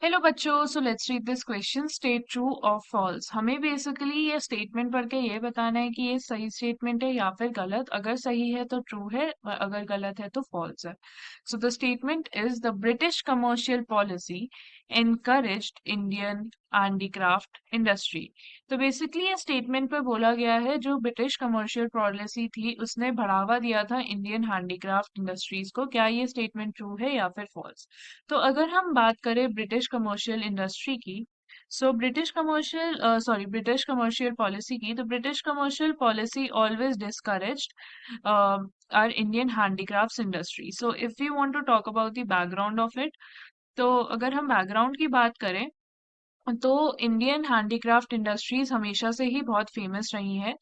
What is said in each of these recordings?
Hello बच्चों, so let's read this question. State true और false. हमें बेसिकली ये स्टेटमेंट पढ़ के ये बताना है कि ये सही स्टेटमेंट है या फिर गलत। अगर सही है तो ट्रू है और अगर गलत है तो फॉल्स है। So the statement is the British commercial policy encouraged Indian handicraft industry. तो बेसिकली ये स्टेटमेंट पे बोला गया है जो ब्रिटिश कमर्शियल पॉलिसी थी उसने बढ़ावा दिया था इंडियन हैंडीक्राफ्ट इंडस्ट्रीज को। क्या ये स्टेटमेंट ट्रू है या फिर फॉल्स? तो अगर हम बात करें ब्रिटिश कमर्शियल इंडस्ट्री की, सो ब्रिटिश कमर्शियल पॉलिसी की, तो British commercial policy always discouraged our Indian handicrafts industry. So if you want to talk about the background of it, तो अगर हम बैकग्राउंड की बात करें तो इंडियन हैंडीक्राफ्ट इंडस्ट्रीज हमेशा से ही बहुत फेमस रही है।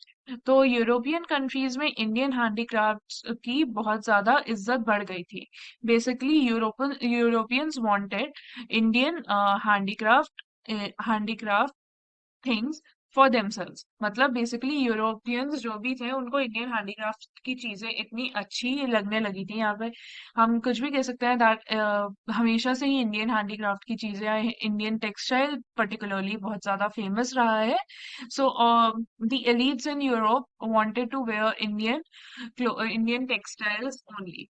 तो यूरोपियन कंट्रीज में इंडियन हैंडीक्राफ्ट्स की बहुत ज्यादा इज्जत बढ़ गई थी। Basically Europeans wanted Indian handicraft handicraft things for themselves. मतलब बेसिकली यूरोपियंस जो भी थे उनको इंडियन हैंडीक्राफ्ट की चीजें इतनी अच्छी लगने लगी थी। यहाँ पे हम कुछ भी कह सकते हैं दैट हमेशा से ही इंडियन हैंडीक्राफ्ट की चीजें, इंडियन टेक्सटाइल पर्टिकुलरली बहुत ज्यादा फेमस रहा है। So the elites in Europe wanted to wear Indian textiles only.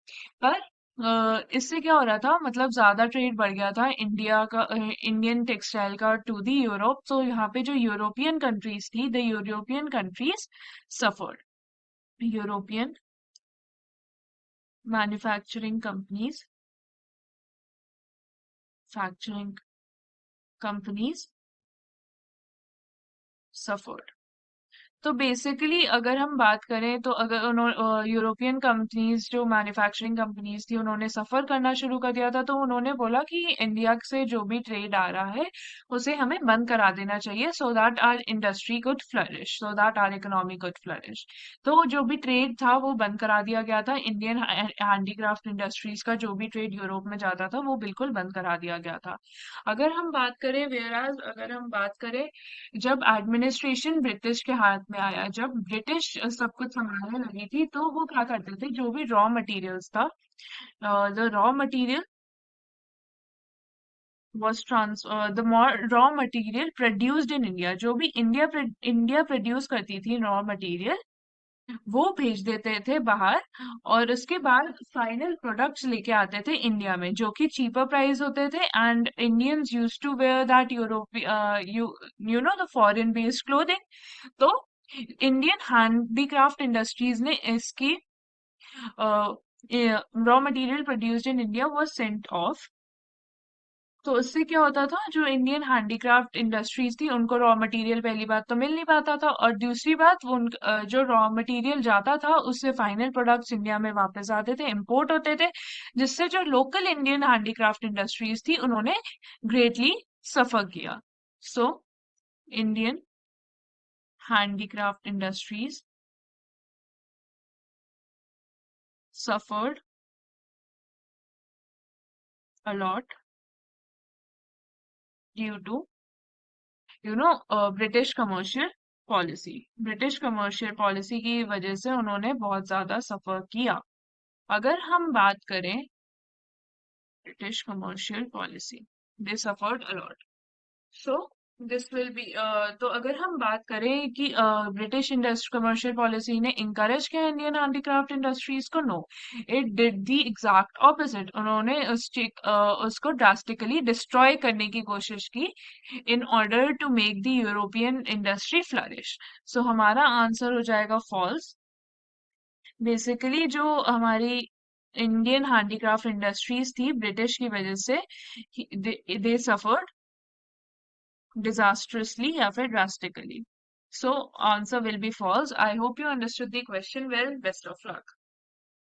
पर इससे क्या हो रहा था, मतलब ज्यादा ट्रेड बढ़ गया था इंडिया का, इंडियन टेक्सटाइल का टू दी यूरोप। तो यहाँ पे जो यूरोपियन कंट्रीज थी, the European countries suffered. European manufacturing factoring companies suffered. तो बेसिकली अगर हम बात करें तो अगर उन्होंने यूरोपियन कंपनीज, जो मैन्युफैक्चरिंग कंपनीज थी, उन्होंने सफर करना शुरू कर दिया था। तो उन्होंने बोला कि इंडिया से जो भी ट्रेड आ रहा है उसे हमें बंद करा देना चाहिए, so that our industry could flourish, so that our economy could flourish. तो जो भी ट्रेड था वो बंद करा दिया गया था। इंडियन हैंडीक्राफ्ट इंडस्ट्रीज का जो भी ट्रेड यूरोप में जाता था वो बिल्कुल बंद करा दिया गया था। अगर हम बात करें, वेराज अगर हम बात करें, जब एडमिनिस्ट्रेशन ब्रिटिश के हाथ में आया, जब ब्रिटिश सब कुछ संभालने लगी थी, तो वो क्या करते थे, जो भी रॉ मटेरियल्स था, the raw material was trans the raw material produced in India, जो भी इंडिया प्रोड्यूस करती थी रॉ मटेरियल, वो भेज देते थे बाहर। और उसके बाद फाइनल प्रोडक्ट्स लेके आते थे इंडिया में, जो कि चीपर प्राइस होते थे। And Indians use to wear that Europe you you know the foreign based clothing. तो इंडियन हैंडीक्राफ्ट इंडस्ट्रीज ने इसकी raw material produced in India was sent off. तो उससे क्या होता था, जो इंडियन हैंडीक्राफ्ट इंडस्ट्रीज थी उनको रॉ मटेरियल पहली बात तो मिल नहीं पाता था, और दूसरी बात वो जो रॉ मटेरियल जाता था उससे फाइनल प्रोडक्ट्स इंडिया में वापस आते थे, इंपोर्ट होते थे, जिससे जो लोकल इंडियन हैंडीक्राफ्ट इंडस्ट्रीज थी उन्होंने ग्रेटली सफर किया। So Indian handicraft industries suffered a lot due to British commercial policy. British commercial policy की वजह से उन्होंने बहुत ज्यादा सफर किया। अगर हम बात करें British commercial policy, they suffered a lot. So this will be, तो अगर हम बात करें कि ब्रिटिश इंडस्ट्री कमर्शियल पॉलिसी ने इंकरेज किया इंडियन हैंडीक्राफ्ट इंडस्ट्रीज को, no, it did the exact opposite. उन्होंने उसको ड्रास्टिकली डिस्ट्रॉय करने की कोशिश की in order to make the European industry flourish. So हमारा आंसर हो जाएगा फॉल्स। बेसिकली जो हमारी इंडियन हैंडीक्राफ्ट इंडस्ट्रीज थी ब्रिटिश की वजह से, दे सफर्ड disastrously या फिर drastically. So answer will be false. I hope you understood the question well. Best of luck.